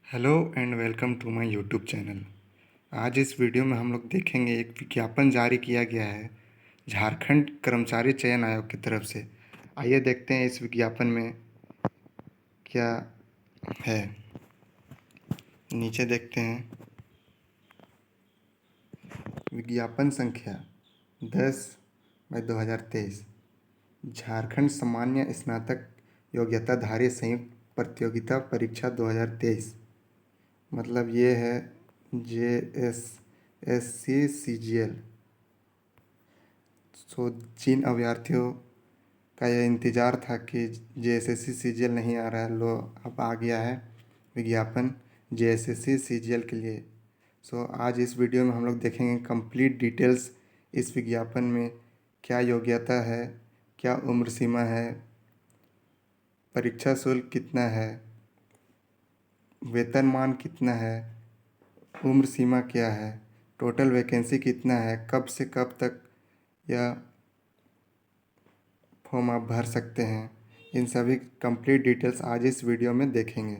Hello and welcome to my YouTube channel. आज इस video में हम लोग देखेंगे एक विज्ञापन जारी किया गया है झारखंड कर्मचारी चयन आयोग की तरफ से। आइए देखते हैं इस विज्ञापन में क्या है। नीचे देखते हैं विज्ञापन संख्या 10/2023 झारखंड सामान्य स्नातक योग्यताधारी संयुक्त प्रतियोगिता परीक्षा 2023। मतलब ये है JSSC-CGL। जिन अभ्यर्थियों का यह इंतज़ार था कि JSSC-CGL नहीं आ रहा है, लो अब आ गया है विज्ञापन JSSC-CGL के लिए। आज इस वीडियो में हम लोग देखेंगे कंप्लीट डिटेल्स इस विज्ञापन में। क्या योग्यता है, क्या उम्र सीमा है, परीक्षा शुल्क कितना है, वेतनमान कितना है, उम्र सीमा क्या है, टोटल वैकेंसी कितना है, कब से कब तक यह फॉर्म आप भर सकते हैं। इन सभी कंप्लीट डिटेल्स आज इस वीडियो में देखेंगे।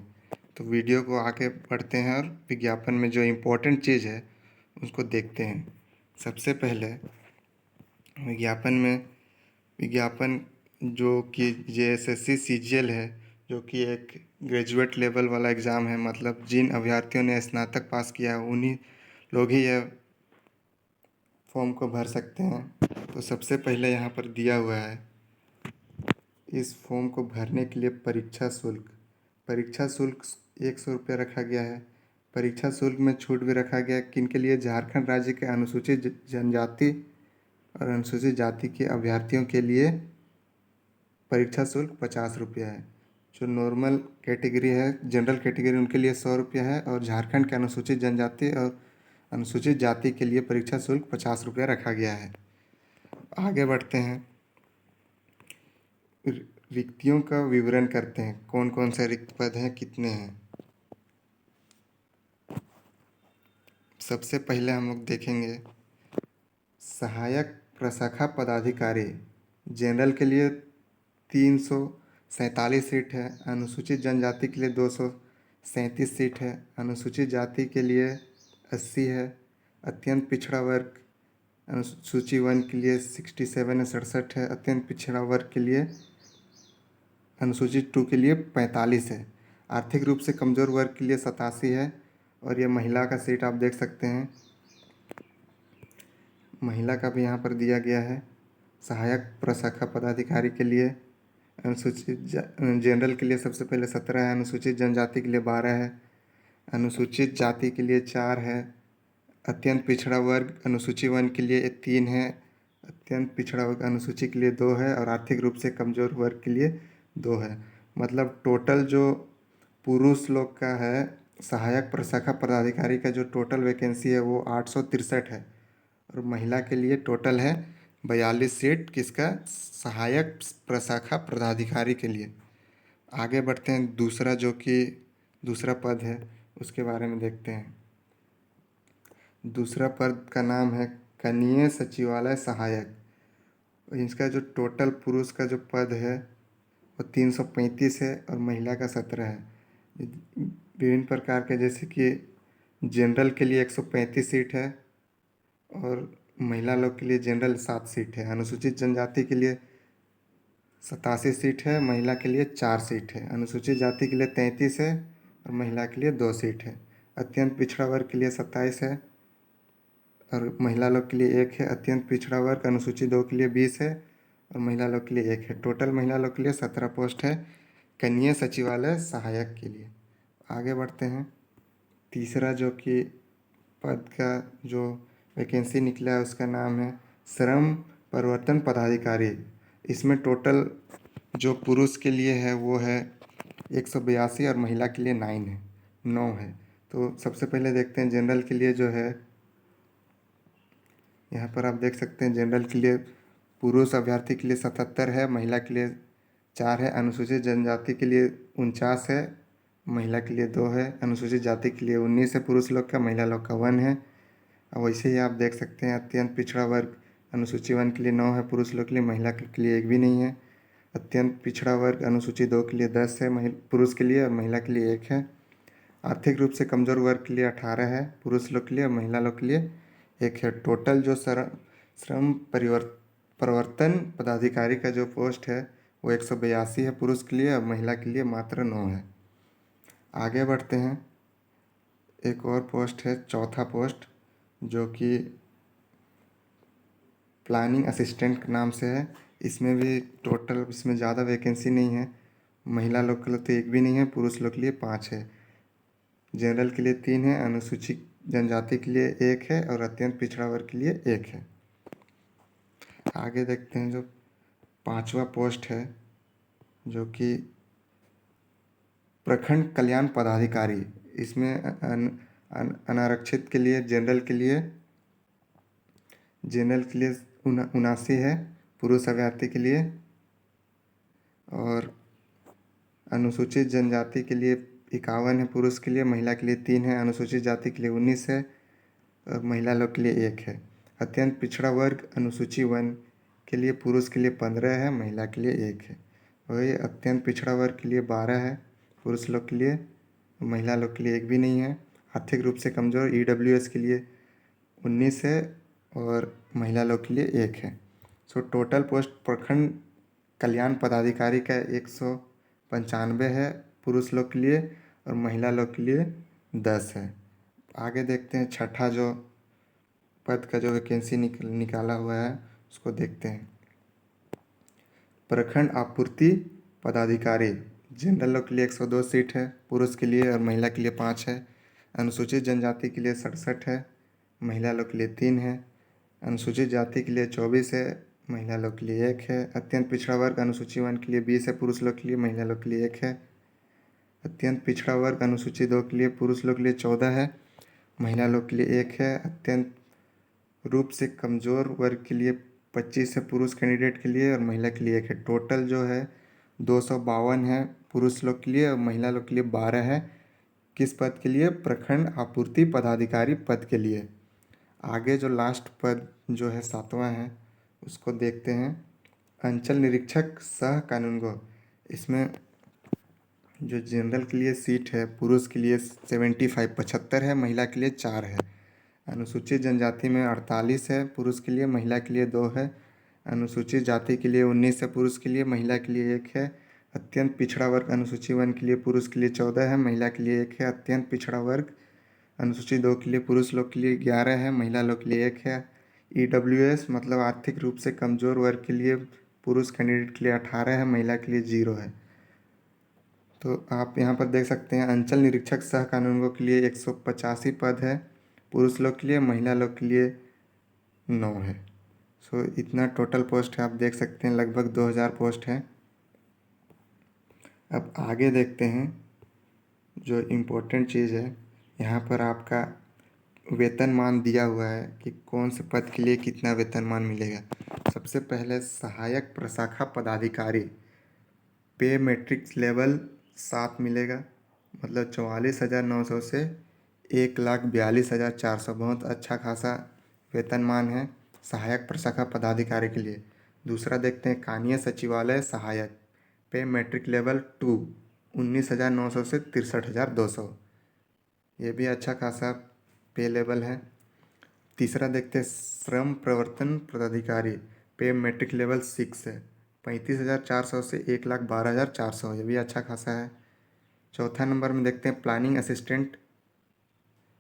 तो वीडियो को आगे बढ़ते हैं और विज्ञापन में जो इम्पोर्टेंट चीज़ है उसको देखते हैं। सबसे पहले विज्ञापन जो कि JSSC-CGL है, जो कि एक ग्रेजुएट लेवल वाला एग्ज़ाम है। मतलब जिन अभ्यर्थियों ने स्नातक पास किया है उन्हीं लोग ही यह फॉर्म को भर सकते हैं। तो सबसे पहले यहाँ पर दिया हुआ है इस फॉर्म को भरने के लिए परीक्षा शुल्क 100 रुपये रखा गया है। परीक्षा शुल्क में छूट भी रखा गया है किनके लिए, झारखंड राज्य के अनुसूचित जनजाति और अनुसूचित जाति के अभ्यर्थियों के लिए परीक्षा शुल्क 50 रुपया है। जो नॉर्मल कैटेगरी है, जनरल कैटेगरी, उनके लिए 100 रुपया है। और झारखंड के अनुसूचित जनजाति और अनुसूचित जाति के लिए परीक्षा शुल्क 50 रुपया रखा गया है। आगे बढ़ते हैं, रिक्तियों का विवरण करते हैं। कौन कौन से रिक्त पद हैं, कितने हैं। सबसे पहले हम लोग देखेंगे सहायक प्रशाखा पदाधिकारी। जनरल के लिए 347 सीट है। अनुसूचित जनजाति के लिए 237 सीट है। अनुसूचित जाति के लिए 80 है। अत्यंत पिछड़ा वर्ग अनुसूची 1 के लिए 67 है। अत्यंत पिछड़ा वर्ग के लिए अनुसूचित 2 के लिए 45 है। आर्थिक रूप से कमज़ोर वर्ग के लिए 87 है। और ये महिला का सीट आप देख सकते हैं, महिला का भी यहाँ पर दिया गया है। सहायक प्रशाखा पदाधिकारी के लिए अनुसूचित जनरल के लिए सबसे पहले 17 है। अनुसूचित जनजाति के लिए 12 है। अनुसूचित जाति के लिए 4 है। अत्यंत पिछड़ा वर्ग अनुसूची 1 के लिए 3 है। अत्यंत पिछड़ा वर्ग अनुसूची के लिए 2 है। और आर्थिक रूप से कमज़ोर वर्ग के लिए 2 है। मतलब टोटल जो पुरुष लोग का है, सहायक प्रशाखा पदाधिकारी का जो टोटल वैकेंसी है वो 863 है। और महिला के लिए टोटल है 42 सीट, किसका, सहायक प्रशाखा पदाधिकारी के लिए। आगे बढ़ते हैं, दूसरा पद है उसके बारे में देखते हैं। दूसरा पद का नाम है कनीय सचिवालय सहायक। इसका जो टोटल पुरुष का जो पद है वो 335 है और महिला का 17 है। विभिन्न प्रकार के, जैसे कि जनरल के लिए 135 सीट है और महिला लोग के लिए जनरल 7 सीट है। अनुसूचित जनजाति के लिए 87 सीट है, महिला के लिए 4 सीट है। अनुसूचित जाति के लिए 33 है और महिला के लिए 2 सीट है। अत्यंत पिछड़ा वर्ग के लिए 27 है और महिला लोग के लिए 1 है। अत्यंत पिछड़ा वर्ग अनुसूचित 2 के लिए 20 है और महिला लोग के लिए 1 है। टोटल महिला लोग के लिए 17 पोस्ट है कनीय सचिवालय सहायक के लिए। आगे बढ़ते हैं, तीसरा जो कि पद का जो वैकेंसी निकला है उसका नाम है श्रम परिवर्तन पदाधिकारी। इसमें टोटल जो पुरुष के लिए है वो है 182 और महिला के लिए 9 है। तो सबसे पहले देखते हैं जनरल के लिए जो है, यहाँ पर आप देख सकते हैं जनरल के लिए पुरुष अभ्यर्थी के लिए 77 है, महिला के लिए 4 है। अनुसूचित जनजाति के लिए 49 है, महिला के लिए 2 है। अनुसूचित जाति के लिए 19 है पुरुष लोग का, महिला लोग का 1 है। और वैसे ही आप देख सकते हैं अत्यंत पिछड़ा वर्ग अनुसूची 1 के लिए 9 है पुरुष लोग के लिए, महिला के लिए 1 भी नहीं है। अत्यंत पिछड़ा वर्ग अनुसूची 2 के लिए 10 है पुरुष के लिए और महिला के लिए 1 है। आर्थिक रूप से कमजोर वर्ग के लिए 18 है, पुरुष लोग के लिए और महिला लोग के लिए 1 है। टोटल जो श्रम प्रवर्तन पदाधिकारी का जो पोस्ट है वो 182 है पुरुष के लिए और महिला के लिए मात्र 9 है। आगे बढ़ते हैं, एक और पोस्ट है, चौथा पोस्ट, जो कि प्लानिंग असिस्टेंट के नाम से है। इसमें भी टोटल इसमें ज़्यादा वैकेंसी नहीं है। महिला लोग के लिए तो 1 भी नहीं है, पुरुष लोग के लिए 5 है। जनरल के लिए 3 है, अनुसूचित जनजाति के लिए 1 है और अत्यंत पिछड़ा वर्ग के लिए 1 है। आगे देखते हैं, जो 5वां पोस्ट है जो कि प्रखंड कल्याण पदाधिकारी। इसमें अनारक्षित के लिए जनरल के लिए 79 है पुरुष अभ्यर्थी के लिए, और अनुसूचित जनजाति के लिए 51 है पुरुष के लिए, महिला के लिए 3 है, अनुसूचित जाति के लिए 19 है और महिला लोग के लिए 1 है। अत्यंत पिछड़ा वर्ग अनुसूची 1 के लिए पुरुष के लिए 15 है, महिला के लिए 1 है। वही अत्यंत पिछड़ा वर्ग के लिए 12 है पुरुष लोग के लिए, महिला लोग के लिए 1 भी नहीं है। आर्थिक रूप से कमजोर EWS के लिए 19 है और महिला लोग के लिए 1 है। सो टोटल पोस्ट प्रखंड कल्याण पदाधिकारी का 195 है पुरुष लोग के लिए और महिला लोग के लिए 10 है। आगे देखते हैं, छठा जो पद का जो वैकेंसी निकाला हुआ है उसको देखते हैं। प्रखंड आपूर्ति पदाधिकारी, जनरल लोग के लिए 102 सीट है पुरुष के लिए और महिला के लिए 5 है। अनुसूचित जनजाति के लिए 67 है, महिला लोग के लिए 3 है। अनुसूचित जाति के लिए 24 है, महिला लोग के लिए 1 है। अत्यंत पिछड़ा वर्ग अनुसूची 1 के लिए 20 है पुरुष लोग के लिए, महिला लोग के लिए 1 है। अत्यंत पिछड़ा वर्ग अनुसूची 2 के लिए पुरुष लोग के लिए 14 है, महिला लोग के लिए 1 है। अत्यंत रूप से कमजोर वर्ग के लिए 25 है पुरुष कैंडिडेट के लिए और महिला के लिए 1 है। टोटल जो है 252 है पुरुष लोग के लिए और महिला लोग के लिए 12 है। किस पद के लिए? प्रखंड आपूर्ति पदाधिकारी पद के लिए। आगे जो लास्ट पद जो है 7वां है उसको देखते हैं, अंचल निरीक्षक सह कानूनगो। इसमें जो जनरल के लिए सीट है पुरुष के लिए 75 है, महिला के लिए 4 है। अनुसूचित जनजाति में 48 है पुरुष के लिए, महिला के लिए 2 है। अनुसूचित जाति के लिए 19 है पुरुष के लिए, महिला के लिए 1 है। अत्यंत पिछड़ा वर्ग अनुसूची 1 के लिए पुरुष के लिए 14 है, महिला के लिए 1 है। अत्यंत पिछड़ा वर्ग अनुसूची 2 के लिए पुरुष लोग के लिए 11 है, महिला लोग के लिए 1 है। EWS मतलब आर्थिक रूप से कमजोर वर्ग के लिए पुरुष कैंडिडेट के लिए 18 है, महिला के लिए 0 है। तो आप यहाँ पर देख सकते हैं, अंचल निरीक्षक सह कानूनगो के लिए 185 पद है पुरुष लोग के लिए, महिला लोग के लिए 9 है। सो इतना टोटल पोस्ट है, आप देख सकते हैं लगभग 2000 पोस्ट है। अब आगे देखते हैं, जो इम्पोर्टेंट चीज़ है यहाँ पर आपका वेतनमान दिया हुआ है कि कौन से पद के लिए कितना वेतनमान मिलेगा। सबसे पहले सहायक प्रशाखा पदाधिकारी पे मैट्रिक्स लेवल 7 मिलेगा, मतलब 44,900 से 1,42,400। बहुत अच्छा खासा वेतनमान है सहायक प्रशाखा पदाधिकारी के लिए। दूसरा देखते हैं, कानीय सचिवालय सहायक पे मैट्रिक लेवल 2 19,900 से 63,200। ये भी अच्छा खासा पे लेवल है। तीसरा देखते हैं, श्रम प्रवर्तन पदाधिकारी पे मैट्रिक लेवल 6 है, 35,400 से 1,12,400। ये भी अच्छा खासा है। चौथा नंबर में देखते हैं, प्लानिंग असिस्टेंट,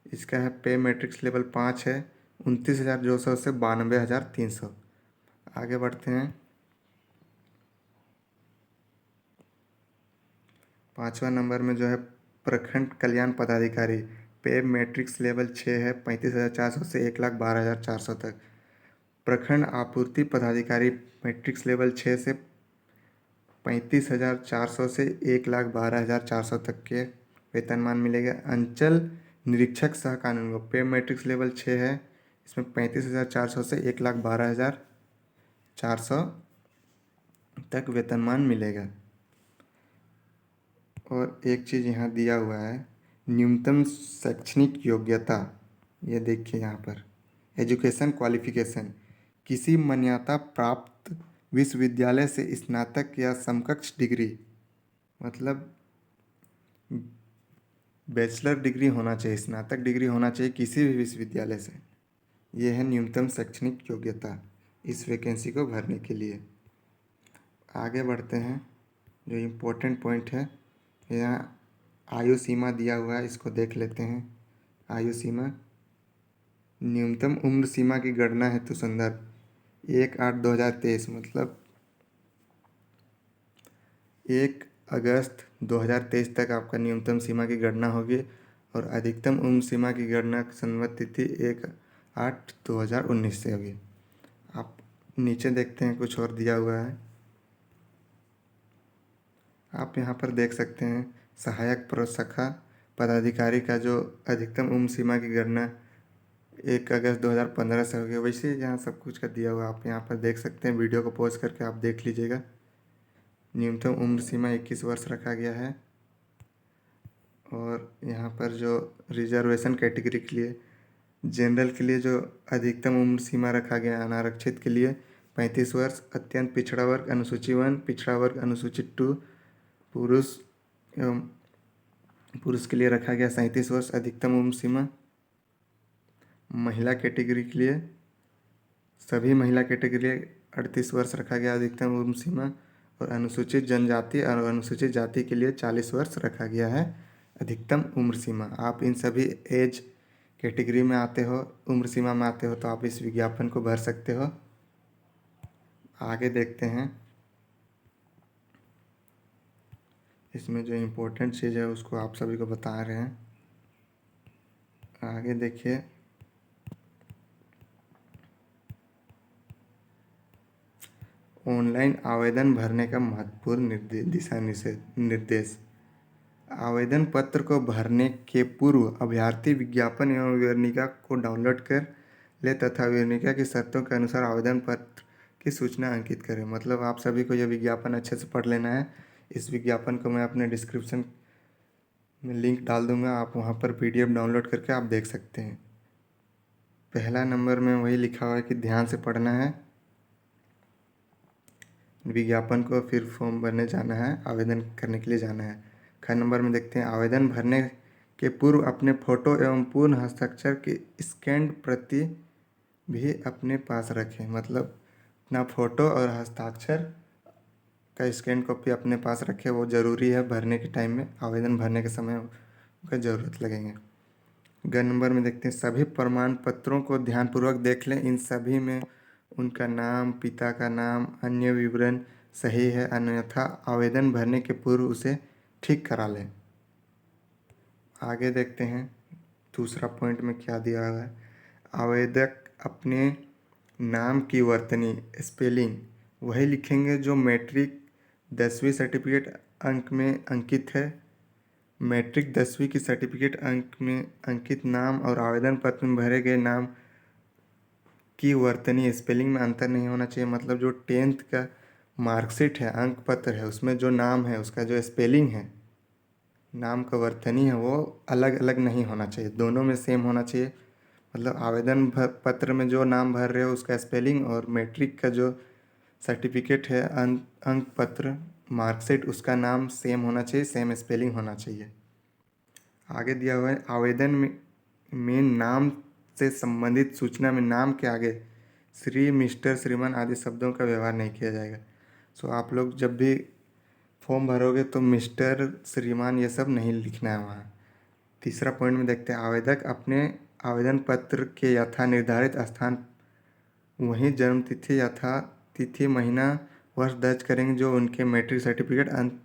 इसका है पे मैट्रिक्स लेवल 5 है, 29,200 से 92,300। आगे बढ़ते हैं, 5वां नंबर में जो है प्रखंड कल्याण पदाधिकारी पे मैट्रिक्स लेवल 6 है, 35,400 से 1,12,400 तक। प्रखंड आपूर्ति पदाधिकारी मैट्रिक्स लेवल 6 से 35,400 से 1,12,400 तक के वेतनमान मिलेगा। अंचल निरीक्षक सह कानूनगो पे मैट्रिक्स लेवल 6 है, इसमें 35,400 से 1,12,400 तक वेतनमान मिलेगा। और एक चीज़ यहाँ दिया हुआ है, न्यूनतम शैक्षणिक योग्यता। ये देखिए यहाँ पर, एजुकेशन क्वालिफिकेशन, किसी मान्यता प्राप्त विश्वविद्यालय से स्नातक या समकक्ष डिग्री, मतलब बैचलर डिग्री होना चाहिए, स्नातक डिग्री होना चाहिए किसी भी विश्वविद्यालय से। ये है न्यूनतम शैक्षणिक योग्यता इस वैकेंसी को भरने के लिए। आगे बढ़ते हैं। जो इम्पोर्टेंट पॉइंट है, यहाँ आयु सीमा दिया हुआ है, इसको देख लेते हैं। आयु सीमा, न्यूनतम उम्र सीमा की गणना हेतु संदर्भ 1/8/2023, मतलब 1 अगस्त 2023 तक आपका न्यूनतम सीमा की गणना होगी और अधिकतम उम्र सीमा की गणना संवत तिथि 1/8/2019 से होगी। आप नीचे देखते हैं कुछ और दिया हुआ है। आप यहाँ पर देख सकते हैं सहायक प्रशाखा पदाधिकारी का जो अधिकतम उम्र सीमा की गणना 1 अगस्त 2015 से होगी। वैसे यहाँ सब कुछ का दिया हुआ आप यहाँ पर देख सकते हैं। वीडियो को पॉज करके आप देख लीजिएगा। न्यूनतम उम्र सीमा 21 वर्ष रखा गया है। और यहाँ पर जो रिजर्वेशन कैटेगरी के लिए, जनरल के लिए जो अधिकतम उम्र सीमा रखा गया, अनारक्षित के लिए 35 वर्ष, अत्यंत पिछड़ा वर्ग अनुसूची 1, पिछड़ा वर्ग अनुसूचित 2, पुरुष एवं पुरुष के लिए रखा गया 37 वर्ष अधिकतम उम्र सीमा। महिला कैटेगरी के लिए, सभी महिला कैटेगरी 38 वर्ष रखा गया अधिकतम उम्र सीमा। और अनुसूचित जनजाति और अनुसूचित जाति के लिए 40 वर्ष रखा गया है अधिकतम उम्र सीमा। आप इन सभी एज कैटेगरी में आते हो, उम्र सीमा में आते हो, तो आप इस विज्ञापन को भर सकते हो। आगे देखते हैं। इसमें जो इम्पोर्टेंट चीज़ है उसको आप सभी को बता रहे हैं। आगे देखिए, ऑनलाइन आवेदन भरने का महत्वपूर्ण दिशा निर्देश। आवेदन पत्र को भरने के पूर्व अभ्यर्थी विज्ञापन एवं विवरणिका को डाउनलोड कर ले तथा विवरणिका की शर्तों के अनुसार आवेदन पत्र की सूचना अंकित करें। मतलब आप सभी को यह विज्ञापन अच्छे से पढ़ लेना है। इस विज्ञापन को मैं अपने डिस्क्रिप्शन में लिंक डाल दूंगा, आप वहां पर PDF डाउनलोड करके आप देख सकते हैं। पहला नंबर में वही लिखा हुआ है कि ध्यान से पढ़ना है विज्ञापन को, फिर फॉर्म भरने जाना है, आवेदन करने के लिए जाना है। ख नंबर में देखते हैं, आवेदन भरने के पूर्व अपने फोटो एवं पूर्ण हस्ताक्षर की स्कैन्ड प्रति भी अपने पास रखें। मतलब अपना फ़ोटो और हस्ताक्षर का स्कैन कॉपी अपने पास रखें, वो ज़रूरी है भरने के टाइम में, आवेदन भरने के समय उनका ज़रूरत लगेंगे। ग नंबर में देखते हैं, सभी प्रमाण पत्रों को ध्यानपूर्वक देख लें। इन सभी में उनका नाम, पिता का नाम, अन्य विवरण सही है, अन्यथा आवेदन भरने के पूर्व उसे ठीक करा लें। आगे देखते हैं दूसरा पॉइंट में क्या दिया हुआ है। आवेदक अपने नाम की वर्तनी स्पेलिंग वही लिखेंगे जो मैट्रिक 10वीं सर्टिफिकेट अंक में अंकित है। मैट्रिक 10वीं की सर्टिफिकेट अंक में अंकित नाम और आवेदन पत्र में भरे गए नाम की वर्तनी स्पेलिंग में अंतर नहीं होना चाहिए। मतलब जो 10th का मार्कशीट है, अंक पत्र है, उसमें जो नाम है उसका जो स्पेलिंग है, नाम का वर्तनी है, वो अलग अलग नहीं होना चाहिए, दोनों में सेम होना चाहिए। मतलब आवेदन पत्र में जो नाम भर रहे हो उसका स्पेलिंग और मैट्रिक का जो सर्टिफिकेट है, अंक पत्र, मार्कशीट, उसका नाम सेम होना चाहिए, सेम स्पेलिंग होना चाहिए। आगे दिया हुआ है, आवेदन में नाम से संबंधित सूचना में नाम के आगे श्री, मिस्टर, श्रीमान आदि शब्दों का व्यवहार नहीं किया जाएगा। सो आप लोग जब भी फॉर्म भरोगे तो मिस्टर, श्रीमान ये सब नहीं लिखना है वहाँ। तीसरा पॉइंट में देखते हैं, आवेदक अपने आवेदन पत्र के यथा निर्धारित स्थान वहीं जन्म तिथि यथा तिथि, महीना, वर्ष दर्ज करेंगे जो उनके मैट्रिक सर्टिफिकेट अंक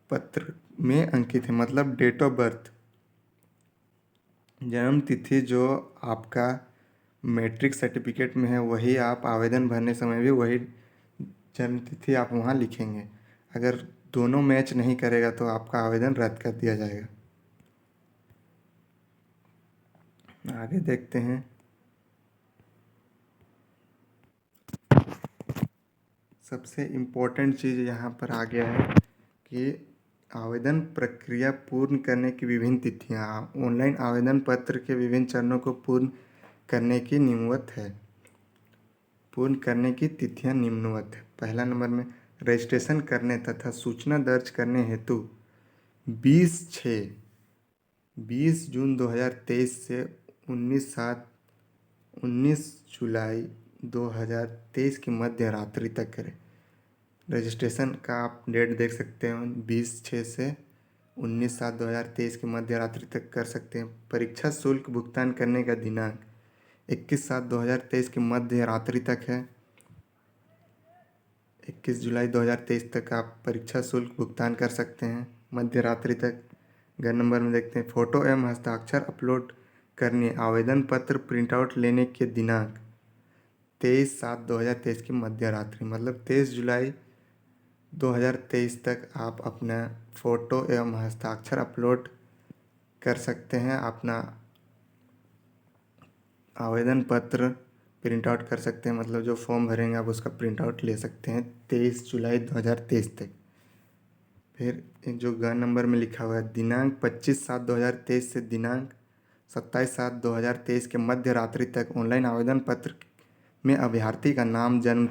पत्र में अंकित है। मतलब डेट ऑफ बर्थ, जन्म तिथि जो आपका मैट्रिक सर्टिफिकेट में है वही आप आवेदन भरने समय भी वही जन्म तिथि आप वहाँ लिखेंगे। अगर दोनों मैच नहीं करेगा तो आपका आवेदन रद्द कर दिया जाएगा। आगे देखते हैं, सबसे इम्पोर्टेंट चीज़ यहाँ पर आ गया है कि आवेदन प्रक्रिया पूर्ण करने की विभिन्न तिथियाँ। ऑनलाइन आवेदन पत्र के विभिन्न चरणों को पूर्ण करने की निम्नवत है। पूर्ण करने की तिथियाँ निम्नवत है। पहला नंबर में, रजिस्ट्रेशन करने तथा सूचना दर्ज करने हेतु 20/6 20 जून 2023 से 19 जुलाई 2023 की मध्य रात्रि तक करें। रजिस्ट्रेशन का आप डेट देख सकते हैं, 20/6 से 19/7/2023 की मध्य रात्रि तक कर सकते हैं। परीक्षा शुल्क भुगतान करने का दिनांक 21/7/2023 की मध्य रात्रि तक है। 21 जुलाई 2023 तक आप परीक्षा शुल्क भुगतान कर सकते हैं, मध्य रात्रि तक। ग नंबर में देखते हैं, फ़ोटो एवं हस्ताक्षर अपलोड करने आवेदन पत्र प्रिंटआउट लेने के दिनांक 23/7/2023 की मध्य रात्रि, मतलब 23 जुलाई 2023 तक आप अपना फ़ोटो एवं हस्ताक्षर अपलोड कर सकते हैं। अपना आवेदन पत्र प्रिंट आउट कर सकते हैं, मतलब जो फॉर्म भरेंगे आप उसका प्रिंट आउट ले सकते हैं 23 जुलाई 2023 तक। फिर जो ग नंबर में लिखा हुआ है, दिनांक 25/7/2023 से दिनांक 27/7/2023 के मध्य रात्रि तक ऑनलाइन आवेदन पत्र में अभ्यर्थी का नाम, जन्म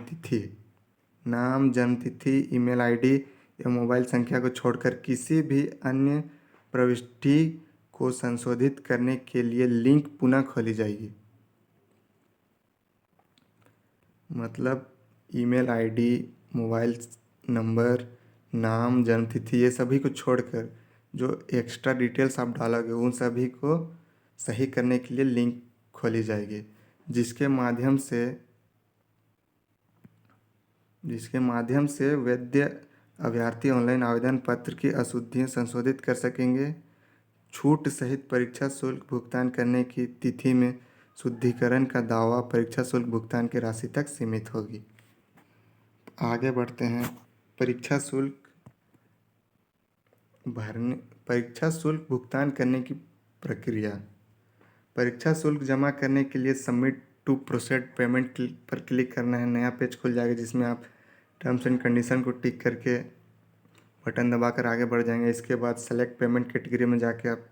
तिथि, ईमेल आईडी या मोबाइल संख्या को छोड़कर किसी भी अन्य प्रविष्टि को संशोधित करने के लिए लिंक पुनः खोली जाएगी। मतलब ईमेल आईडी, मोबाइल नंबर, नाम, जन्म तिथि, ये सभी को छोड़कर जो एक्स्ट्रा डिटेल्स आप डालोगे उन सभी को सही करने के लिए लिंक खोली जाएगी, जिसके माध्यम से वैध अभ्यर्थी ऑनलाइन आवेदन पत्र की अशुद्धियाँ संशोधित कर सकेंगे। छूट सहित परीक्षा शुल्क भुगतान करने की तिथि में शुद्धिकरण का दावा परीक्षा शुल्क भुगतान की राशि तक सीमित होगी। आगे बढ़ते हैं, परीक्षा शुल्क भुगतान करने की प्रक्रिया। परीक्षा शुल्क जमा करने के लिए सबमिट टू प्रोसेड पेमेंट पर क्लिक करना है। नया पेज खुल जाएगा जिसमें आप टर्म्स एंड कंडीशन को टिक करके बटन दबाकर आगे बढ़ जाएंगे। इसके बाद सेलेक्ट पेमेंट कैटेगरी में जाके आप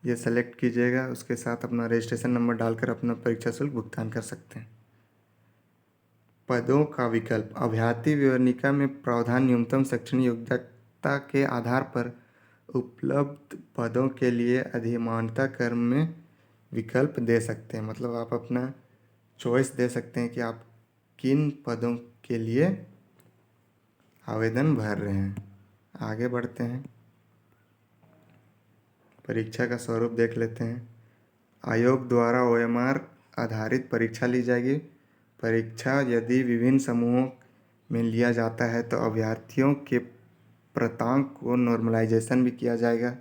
ये सेलेक्ट कीजिएगा, उसके साथ अपना रजिस्ट्रेशन नंबर डालकर अपना परीक्षा शुल्क भुगतान कर सकते हैं। पदों का विकल्प। अभ्यर्थी विवरणिका में प्रावधान न्यूनतम शैक्षणिक योग्यता के आधार पर उपलब्ध पदों के लिए अधिमानतः क्रम में विकल्प दे सकते हैं। मतलब आप अपना चॉइस दे सकते हैं कि आप किन पदों के लिए आवेदन भर रहे हैं। आगे बढ़ते हैं, परीक्षा का स्वरूप देख लेते हैं। आयोग द्वारा OMR आधारित परीक्षा ली जाएगी। परीक्षा यदि विभिन्न समूहों में लिया जाता है तो अभ्यर्थियों के प्राप्तांक को नॉर्मलाइजेशन भी किया जाएगा।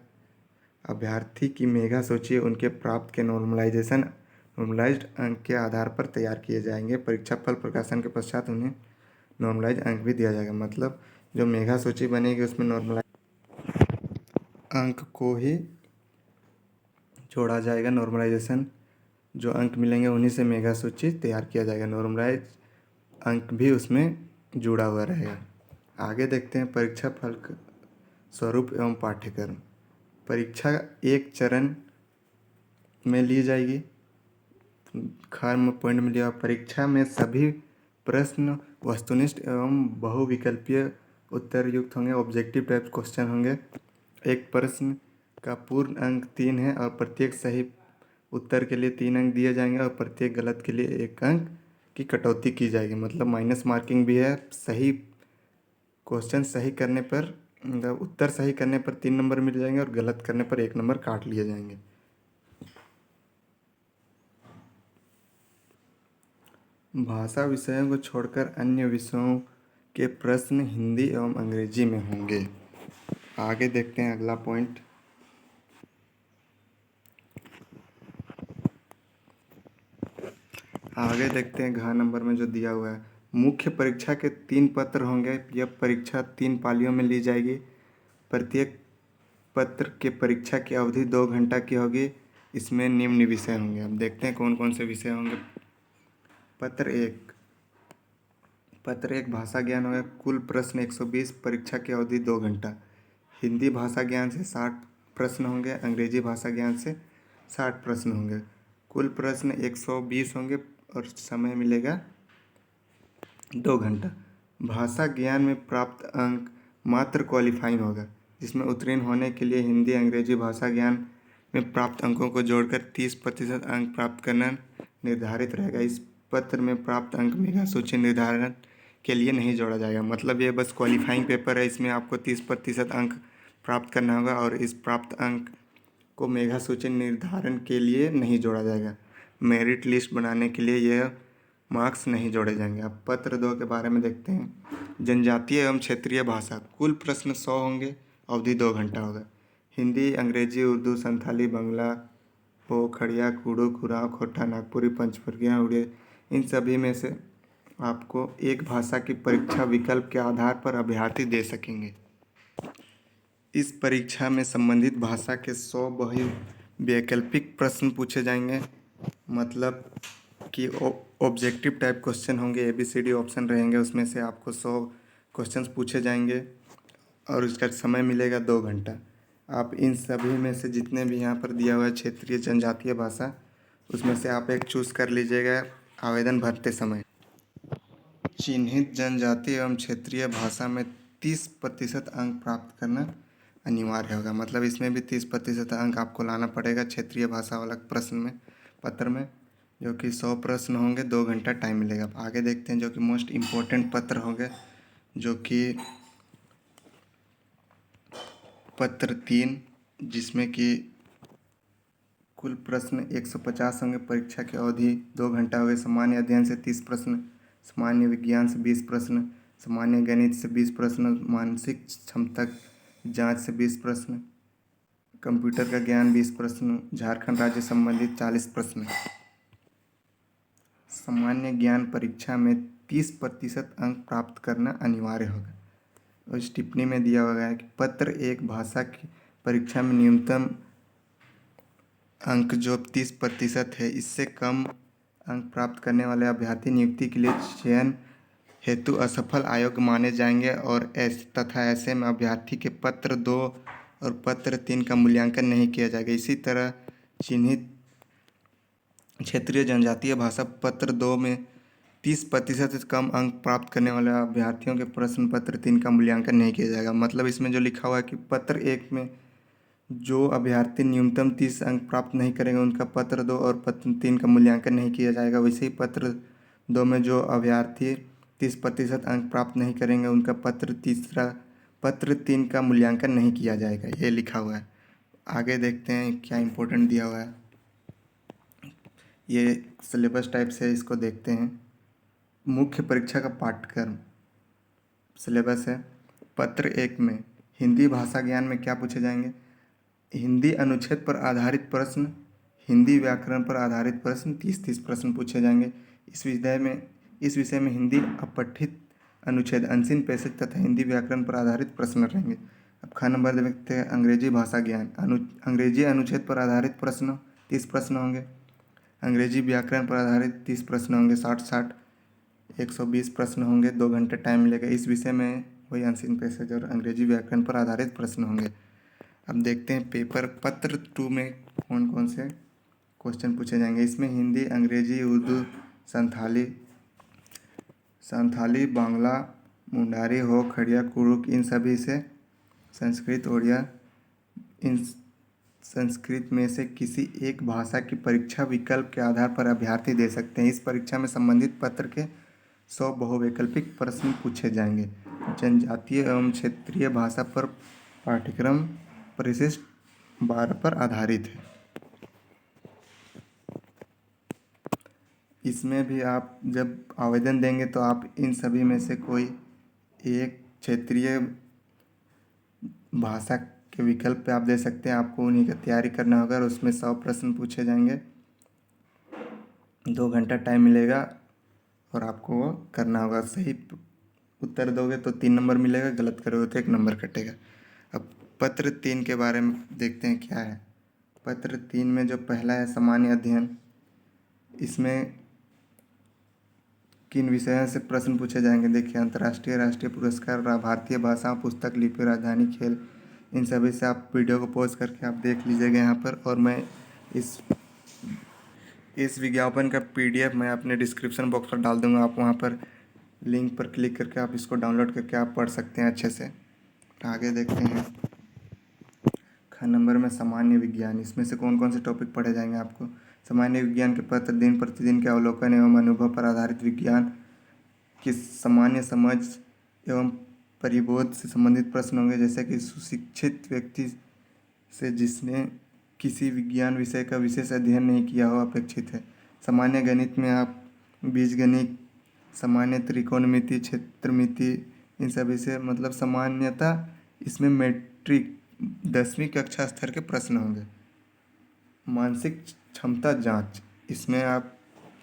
अभ्यर्थी की मेगा सूची उनके प्राप्त के नॉर्मलाइज्ड अंक के आधार पर तैयार किए जाएंगे। परीक्षा फल प्रकाशन के पश्चात उन्हें नॉर्मलाइज्ड अंक भी दिया जाएगा। मतलब जो मेगा सूची बनेगी उसमें नॉर्मलाइज्ड अंक को ही जोड़ा जाएगा। नॉर्मलाइजेशन जो अंक मिलेंगे उन्हीं से मेगा सूची तैयार किया जाएगा। नॉर्मलाइज अंक भी उसमें जुड़ा हुआ रहेगा। आगे देखते हैं, परीक्षा फल स्वरूप एवं पाठ्यक्रम। परीक्षा एक चरण में ली जाएगी। पॉइंट में लिया, परीक्षा में सभी प्रश्न वस्तुनिष्ठ एवं बहुविकल्पीय उत्तर युक्त होंगे। ऑब्जेक्टिव टाइप क्वेश्चन होंगे। एक प्रश्न का पूर्ण अंक 3 है और प्रत्येक सही उत्तर के लिए 3 अंक दिए जाएंगे और प्रत्येक गलत के लिए 1 अंक की कटौती की जाएगी। मतलब माइनस मार्किंग भी है। सही क्वेश्चन सही करने पर, मतलब उत्तर सही करने पर 3 नंबर मिल जाएंगे और गलत करने पर 1 नंबर काट लिए जाएंगे। भाषा विषयों को छोड़कर अन्य विषयों के प्रश्न हिंदी एवं अंग्रेजी में होंगे। आगे देखते हैं अगला पॉइंट। आगे देखते हैं घ नंबर में जो दिया हुआ है, मुख्य परीक्षा के 3 पत्र होंगे। यह परीक्षा 3 पालियों में ली जाएगी। प्रत्येक पत्र के परीक्षा की अवधि 2 घंटा की होगी। इसमें निम्न विषय होंगे। अब देखते हैं कौन कौन से विषय होंगे। पत्र एक भाषा ज्ञान होगा। कुल प्रश्न 120, परीक्षा की अवधि 2 घंटा। हिंदी भाषा ज्ञान से 60 प्रश्न होंगे। अंग्रेजी भाषा ज्ञान से 60 प्रश्न होंगे। कुल प्रश्न 120 होंगे और समय मिलेगा 2 घंटा। भाषा ज्ञान में प्राप्त अंक मात्र क्वालिफाइंग होगा, जिसमें उत्तीर्ण होने के लिए हिंदी अंग्रेजी भाषा ज्ञान में प्राप्त अंकों को जोड़कर 30% अंक प्राप्त करना निर्धारित रहेगा। इस पत्र में प्राप्त अंक मेगा सूची निर्धारण के लिए नहीं जोड़ा जाएगा। मतलब ये बस क्वालिफाइंग पेपर है, इसमें आपको 30% अंक प्राप्त करना होगा और इस प्राप्त अंक को मेगा सूची निर्धारण के लिए नहीं जोड़ा जाएगा। मेरिट लिस्ट बनाने के लिए यह मार्क्स नहीं जोड़े जाएंगे। अब पत्र 2 के बारे में देखते हैं। जनजातीय एवं क्षेत्रीय भाषा, कुल प्रश्न 100 होंगे, अवधि 2 घंटा होगा। हिंदी, अंग्रेजी, उर्दू, संथाली, बांग्ला, हो, खड़िया, कुड़ू, कुराव, खोटा, नागपुरी, पंचवर्गीय, उड़िया, इन सभी में से आपको एक भाषा की परीक्षा विकल्प के आधार पर अभ्यर्थी दे सकेंगे। इस परीक्षा में संबंधित भाषा के 100 वैकल्पिक प्रश्न पूछे जाएंगे। मतलब कि ऑब्जेक्टिव टाइप क्वेश्चन होंगे, ABCD ऑप्शन रहेंगे, उसमें से आपको 100 क्वेश्चंस पूछे जाएंगे और उसका समय मिलेगा 2 घंटा। आप इन सभी में से जितने भी यहाँ पर दिया हुआ है क्षेत्रीय जनजातीय भाषा, उसमें से आप एक चूज़ कर लीजिएगा आवेदन भरते समय। चिन्हित जनजातीय एवं क्षेत्रीय भाषा में 30% अंक प्राप्त करना अनिवार्य होगा। मतलब इसमें भी 30% अंक आपको लाना पड़ेगा क्षेत्रीय भाषा वाला प्रश्न में, पत्र में, जो कि 100 प्रश्न होंगे, 2 घंटा टाइम मिलेगा। अब आगे देखते हैं जो कि मोस्ट इम्पोर्टेंट पत्र होंगे, जो कि पत्र 3, जिसमें कि कुल प्रश्न 150 होंगे। परीक्षा की अवधि 2 घंटा होगी। सामान्य अध्ययन से 30 प्रश्न, सामान्य विज्ञान से 20 प्रश्न, सामान्य गणित से 20 प्रश्न, मानसिक क्षमता जांच से 20 प्रश्न, कंप्यूटर का ज्ञान 20 प्रश्न, झारखंड राज्य संबंधित 40 प्रश्न। सामान्य ज्ञान परीक्षा में 30% अंक प्राप्त करना अनिवार्य होगा। और इस टिप्पणी में दिया हुआ है कि पत्र 1 भाषा की परीक्षा में न्यूनतम अंक जो 30% है, इससे कम अंक प्राप्त करने वाले अभ्यर्थी नियुक्ति के लिए चयन हेतु असफल अयोग्य माने जाएंगे और ऐसे में अभ्यर्थी के पत्र 2 और पत्र 3 का मूल्यांकन नहीं किया जाएगा। इसी तरह चिन्हित क्षेत्रीय जनजातीय भाषा पत्र 2 में 30% से कम अंक प्राप्त करने वाले अभ्यर्थियों के प्रश्न पत्र 3 का मूल्यांकन नहीं किया जाएगा। मतलब इसमें जो लिखा हुआ है कि पत्र 1 में जो अभ्यर्थी न्यूनतम 30 अंक प्राप्त नहीं करेंगे, उनका पत्र 2 और पत्र 3 का मूल्यांकन नहीं किया जाएगा। वैसे ही पत्र 2 में जो अभ्यर्थी 30% अंक प्राप्त नहीं करेंगे, उनका पत्र 3 का मूल्यांकन नहीं किया जाएगा। ये लिखा हुआ है। आगे देखते हैं क्या इंपॉर्टेंट दिया हुआ है। ये सिलेबस टाइप से इसको देखते हैं। मुख्य परीक्षा का पाठ्यक्रम सिलेबस है। पत्र 1 में हिंदी भाषा ज्ञान में क्या पूछे जाएंगे? हिंदी अनुच्छेद पर आधारित प्रश्न, हिंदी व्याकरण पर आधारित प्रश्न, 30 प्रश्न पूछे जाएंगे। इस विषय में हिंदी अपठित अनुच्छेद, अनसीन पैसेज तथा हिंदी व्याकरण पर आधारित प्रश्न रहेंगे। अब ख नंबर देखते हैं अंग्रेजी भाषा ज्ञान। अंग्रेजी अनुच्छेद पर आधारित प्रश्न 30 प्रश्न होंगे। अंग्रेजी व्याकरण पर आधारित 30 प्रश्न होंगे। 60 120 प्रश्न होंगे। 2 घंटे टाइम मिलेगा। इस विषय में वही अनसीन पैसेज और अंग्रेजी व्याकरण पर आधारित प्रश्न होंगे। अब देखते हैं पेपर पत्र 2 में कौन कौन से क्वेश्चन पूछे जाएंगे। इसमें हिंदी, अंग्रेजी, उर्दू, संथाली, बांग्ला, मुंडारी, हो, खड़िया, कुरुक, इन सभी से संस्कृत, उड़िया, इन संस्कृत में से किसी एक भाषा की परीक्षा विकल्प के आधार पर अभ्यर्थी दे सकते हैं। इस परीक्षा में संबंधित पत्र के 100 बहुवैकल्पिक प्रश्न पूछे जाएंगे। जनजातीय एवं क्षेत्रीय भाषा पर पाठ्यक्रम परिशिष्ट 12 पर आधारित है। इसमें भी आप जब आवेदन देंगे तो आप इन सभी में से कोई एक क्षेत्रीय भाषा के विकल्प पे आप दे सकते हैं। आपको उन्हीं का तैयारी करना होगा और उसमें 100 प्रश्न पूछे जाएंगे। 2 घंटा टाइम मिलेगा और आपको वो करना होगा। सही उत्तर दोगे तो 3 नंबर मिलेगा, गलत करोगे तो 1 नंबर कटेगा। अब पत्र 3 के बारे में देखते हैं क्या है। पत्र 3 में जो पहला है सामान्य अध्ययन, इसमें किन विषयों से प्रश्न पूछे जाएंगे? देखिए, अंतर्राष्ट्रीय राष्ट्रीय पुरस्कार, भारतीय भाषा, पुस्तक, लिपि, राजधानी, खेल, इन सभी से आप वीडियो को पॉज करके आप देख लीजिएगा यहाँ पर। और मैं इस विज्ञापन का PDF मैं अपने डिस्क्रिप्शन बॉक्स पर डाल दूँगा। आप वहाँ पर लिंक पर क्लिक करके आप इसको डाउनलोड करके आप पढ़ सकते हैं अच्छे से। आगे देखते हैं। नंबर में सामान्य विज्ञान। इसमें से कौन कौन से टॉपिक पढ़े जाएंगे आपको? सामान्य विज्ञान के पत्र दिन प्रतिदिन के अवलोकन एवं अनुभव पर आधारित विज्ञान की सामान्य समझ एवं परिबोध से संबंधित प्रश्न होंगे, जैसे कि सुशिक्षित व्यक्ति से जिसने किसी विज्ञान विषय का विशेष अध्ययन नहीं किया हो अपेक्षित है। सामान्य गणित में आप बीजगणित, सामान्य त्रिकोणमिति, क्षेत्रमिति, इन सभी से मतलब सामान्यतः इसमें मैट्रिक 10वीं कक्षा स्तर के प्रश्न होंगे। मानसिक क्षमता जांच, इसमें आप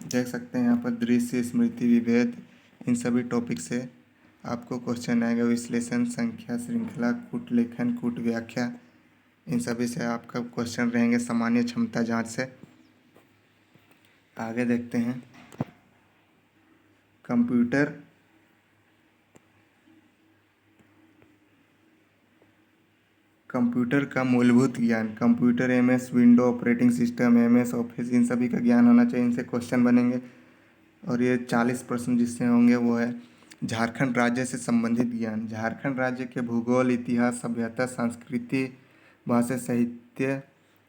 देख सकते हैं यहाँ पर दृश्य, स्मृति, विभेद, इन सभी टॉपिक से आपको क्वेश्चन आएगा। विश्लेषण, संख्या, श्रृंखला, कूट लेखन, कूट व्याख्या, इन सभी से आपका क्वेश्चन रहेंगे सामान्य क्षमता जांच से। आगे देखते हैं कंप्यूटर का मूलभूत ज्ञान। Computer, MS window operating system, MS office, इन सभी का ज्ञान होना चाहिए। इनसे क्वेश्चन बनेंगे और ये 40 प्रश्न जिससे होंगे वो है झारखंड राज्य से संबंधित ज्ञान। झारखंड राज्य के भूगोल, इतिहास, सभ्यता, संस्कृति, भाषा, साहित्य,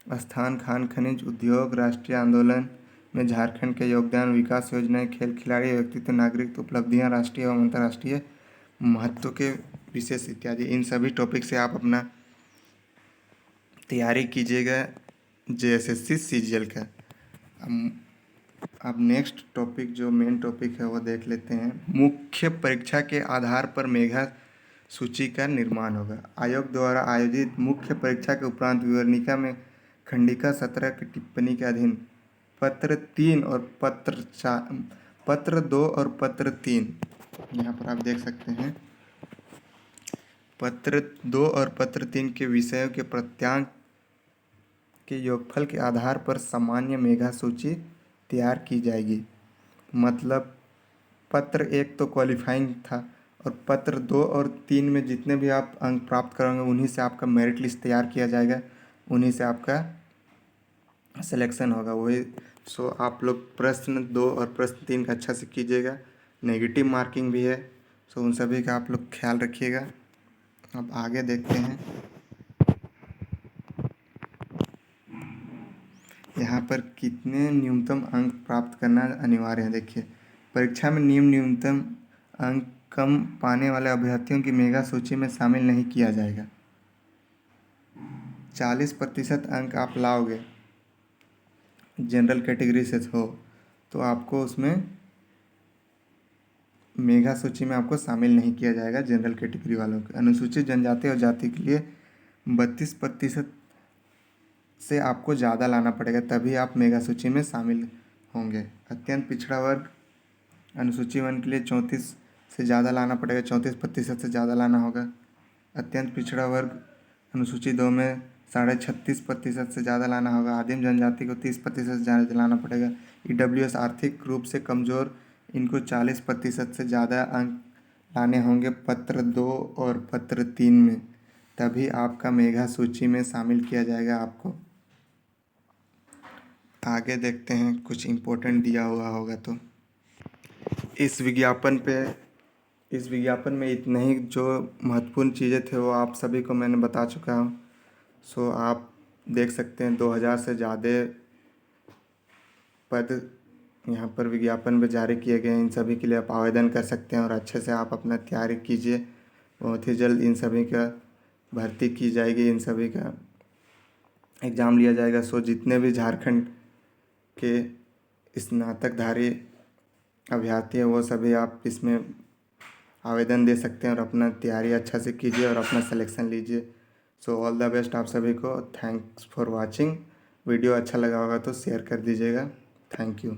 स्थान, खान खनिज, उद्योग, राष्ट्रीय आंदोलन में झारखंड के योगदान, विकास योजनाएं, खेल खिलाड़ी, व्यक्तित्व, नागरिक उपलब्धियां, राष्ट्रीय एवं अंतर्राष्ट्रीय महत्व के विशेष इत्यादि, इन सभी टॉपिक से आप अपना तैयारी कीजिएगा JSSC CGL का। अब नेक्स्ट टॉपिक जो मेन टॉपिक है वो देख लेते हैं। मुख्य परीक्षा के आधार पर मेधा सूची का निर्माण होगा। आयोग द्वारा आयोजित मुख्य परीक्षा के उपरांत विवरणिका में खंडिका 17 की टिप्पणी के अधीन पत्र 3 और पत्र 2 और पत्र 3, यहाँ पर आप देख सकते हैं पत्र 2 और पत्र 3 के विषयों के प्रत्यांक के योगफल के आधार पर सामान्य मेधा सूची तैयार की जाएगी। मतलब पत्र 1 तो क्वालिफाइंग था और पत्र 2 और 3 में जितने भी आप अंक प्राप्त करोगे उन्हीं से आपका मेरिट लिस्ट तैयार किया जाएगा, उन्हीं से आपका सिलेक्शन होगा वही। सो आप लोग प्रश्न 2 और प्रश्न 3 का अच्छा से कीजिएगा। नेगेटिव मार्किंग भी है, सो उन सभी का आप लोग ख्याल रखिएगा। अब आगे देखते हैं यहाँ पर कितने न्यूनतम अंक प्राप्त करना अनिवार्य है। देखिए, परीक्षा में न्यूनतम अंक कम पाने वाले अभ्यर्थियों की मेगा सूची में शामिल नहीं किया जाएगा। 40% अंक आप लाओगे, जनरल कैटेगरी से हो, तो आपको उसमें मेगा सूची में आपको शामिल नहीं किया जाएगा जनरल कैटेगरी वालों को। अनुसूचित जनजाति और जाति के लिए 32% से आपको ज़्यादा लाना पड़ेगा, तभी आप मेगा सूची में शामिल होंगे। अत्यंत पिछड़ा वर्ग अनुसूची 1 के लिए 34 से ज़्यादा लाना पड़ेगा, 34% से ज़्यादा लाना होगा। अत्यंत पिछड़ा वर्ग अनुसूची 2 में 36.5% से ज़्यादा लाना होगा। आदिम जनजाति को 30% से ज़्यादा लाना पड़ेगा। EWS आर्थिक रूप से कमज़ोर, इनको 40% से ज़्यादा अंक लाने होंगे पत्र 2 और पत्र 3 में, तभी आपका मेगा सूची में शामिल किया जाएगा आपको। आगे देखते हैं, कुछ इम्पोर्टेंट दिया हुआ होगा तो इस विज्ञापन में इतने ही जो महत्वपूर्ण चीज़ें थे वो आप सभी को मैंने बता चुका हूँ। सो आप देख सकते हैं 2000 से ज़्यादा पद यहाँ पर विज्ञापन में जारी किए गए हैं। इन सभी के लिए आप आवेदन कर सकते हैं और अच्छे से आप अपना तैयारी कीजिए। बहुत ही जल्द इन सभी का भर्ती की जाएगी, इन सभी का एग्ज़ाम लिया जाएगा। सो जितने भी झारखंड के स्नातकधारी अभ्यर्थी हैं वो सभी आप इसमें आवेदन दे सकते हैं और अपना तैयारी अच्छा से कीजिए और अपना सिलेक्शन लीजिए। सो ऑल द बेस्ट आप सभी को। Thanks for watching. वीडियो अच्छा लगा होगा तो शेयर कर दीजिएगा। Thank you.